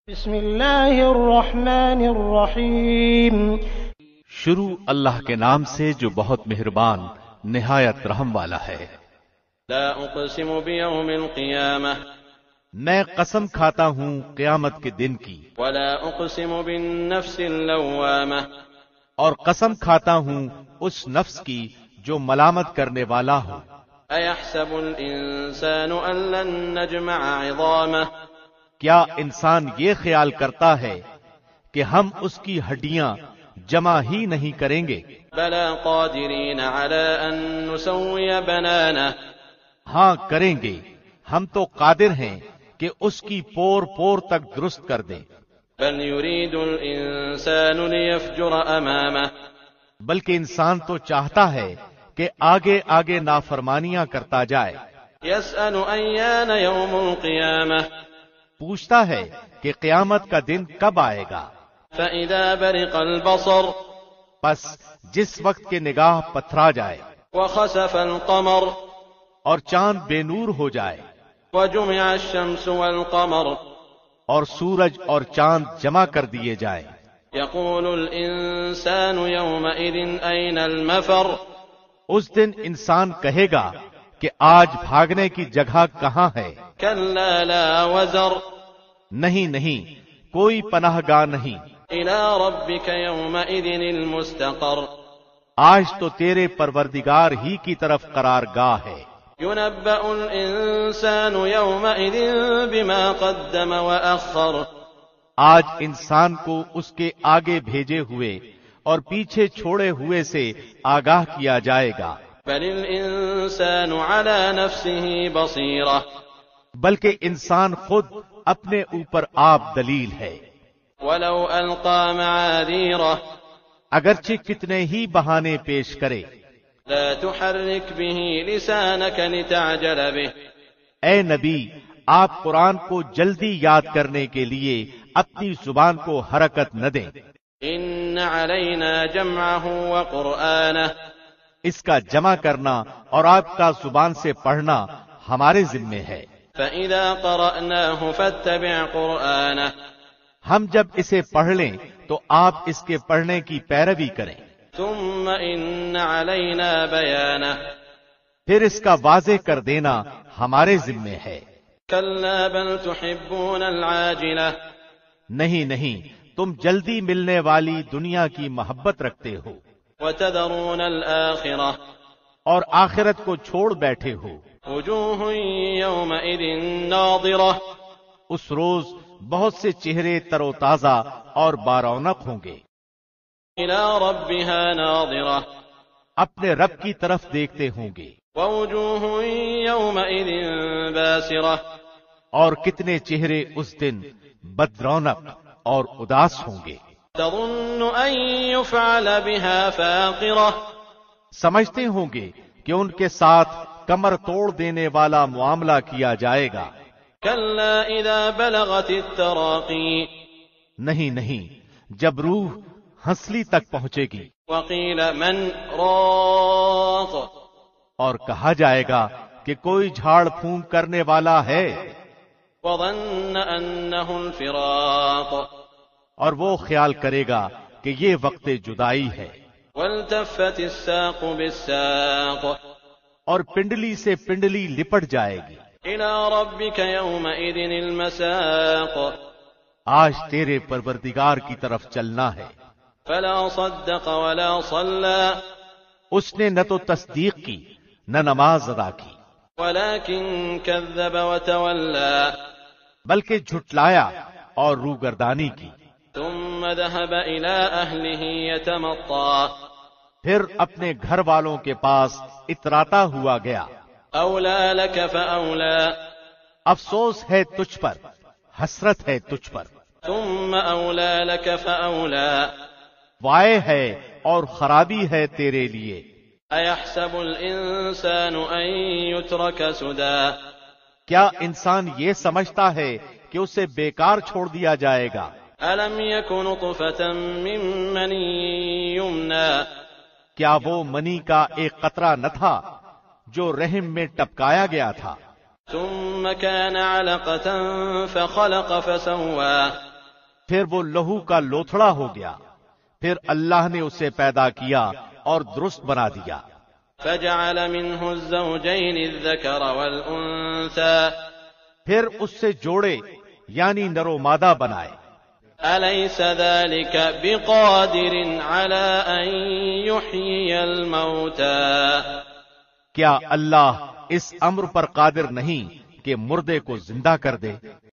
بسم اللہ الرحمن الرحیم۔ شروع اللہ کے نام سے جو بہت مہربان نہایت رحم والا ہے۔ لا اقسم بیوم القیامہ، میں قسم کھاتا ہوں قیامت کے دن کی، ولا اقسم بالنفس اللوامہ، اور قسم کھاتا ہوں اس نفس کی جو ملامت کرنے والا ہو۔ ایحسب الانسان ان لن نجمع عظامہ، کیا انسان یہ خیال کرتا ہے کہ ہم اس کی ہڈیاں جمع ہی نہیں کریں گے؟ بلا قادرین علی ان نسوی بنانہ، ہاں کریں گے، ہم تو قادر ہیں کہ اس کی پور پور تک درست کر دیں۔ بل یرید الانسان لیفجر امامہ، بلکہ انسان تو چاہتا ہے کہ آگے آگے نافرمانیاں کرتا جائے۔ یسأل ایان یوم القیامہ، پوچھتا ہے کہ قیامت کا دن کب آئے گا؟ فإذا برق البصر، بس جس وقت کے نگاہ پتھرا جائے، وخسف القمر، اور چاند بے نور ہو جائے، وجمع الشمس والقمر، اور سورج اور چاند جمع کر دیے جائیں۔ یقول الانسان یومئذ این المفر، اس دن انسان کہے گا کہ آج بھاگنے کی جگہ کہاں ہے؟ کلا لا وزر، نہیں نہیں، کوئی پناہ گاہ نہیں۔ الی ربک یومئذ المستقر، آج تو تیرے پروردگار ہی کی طرف قرار گاہ ہے۔ ینبأ الانسان یومئذ بما قدم وأخر، آج انسان کو اس کے آگے بھیجے ہوئے اور پیچھے چھوڑے ہوئے سے آگاہ کیا جائے گا۔ بل الانسان علی نفسه بصیرہ، بلکہ انسان خود اپنے اوپر آپ دلیل ہے۔ ولو القى معاذیرہ، اگرچہ کتنے ہی بہانے پیش کرے۔ لا تحرک به لسانک لتعجل به، اے نبی، آپ قرآن کو جلدی یاد کرنے کے لیے اپنی زبان کو حرکت نہ دیں۔ ان علینا جمعه وقرآنہ، اس کا جمع کرنا اور آپ کا زبان سے پڑھنا ہمارے ذمے ہے۔ فإذا قرأناه فاتبع قرآنہ، ہم جب اسے پڑھ لیں تو آپ اس کے پڑھنے کی پیروی کریں۔ ثم ان علینا بیانہ، پھر اس کا واضح کر دینا ہمارے ذمے ہے۔ کلا بل تحبون العاجلہ، نہیں نہیں، تم جلدی ملنے والی دنیا کی محبت رکھتے ہو وتذرون الآخرہ، اور آخرت کو چھوڑ بیٹھے ہو۔ وجوہ یومئذ ناظرہ، اس روز بہت سے چہرے تر و تازہ اور بارونق ہوں گے، الی ربها ناظرہ، اپنے رب کی طرف دیکھتے ہوں گے۔ ووجوہ یومئذ باسرہ، اور کتنے چہرے اس دن بدرونق اور اداس ہوں گے۔ تظن ان یفعل بها فاقرہ، سمجھتے ہوں گے کہ ان کے ساتھ کمر توڑ دینے والا معاملہ کیا جائے گا۔ کلا اذا بلغت التراقی، نہیں نہیں، جب روح ہنسلی تک پہنچے گی وقیل من راق، اور کہا جائے گا کہ کوئی جھاڑ پھونک کرنے والا ہے، وظن انہ الفراق، اور وہ خیال کرے گا کہ یہ وقت جدائی ہے، والتفت الساق بالساق، اور پنڈلی سے پنڈلی لپٹ جائے گی۔ الی ربک یومئذ المساق، آج تیرے پروردگار کی طرف چلنا ہے۔ فلا صدق ولا صلی، اس نے نہ تو تصدیق کی نہ نماز ادا کی، ولكن كذب وتولى، بلکہ جھٹلایا اور روگردانی کی۔ ثم ذهب الى اهله يتمطى، پھر اپنے گھر والوں کے پاس اتراتا ہوا گیا۔ اولى لك فاولى، افسوس ہے تجھ پر، حسرت ہے تجھ پر، ثم اولى لك فاولى، وائے ہے اور خرابی ہے تیرے لیے۔ ایحسب الانسان ان یترک سدى، کیا انسان یہ سمجھتا ہے کہ اسے بیکار چھوڑ دیا جائے گا؟ الم یک نطفة من منی یمنی، کیا وہ منی کا ایک قطرہ نہ تھا جو رحم میں ٹپکایا گیا تھا؟ ثم كان علقة فخلق فسوى، پھر وہ لہو کا لوتھڑا ہو گیا، پھر اللہ نے اسے پیدا کیا اور درست بنا دیا۔ فجعل منه الزوجين الذكر والأنثى پھر اس سے جوڑے یعنی نر و مادہ بنائے۔ أليس ذلك بقادر على أن يحيي الموتى کیا اللہ اس امر پر قادر نہیں کہ مردے کو زندہ کر دے؟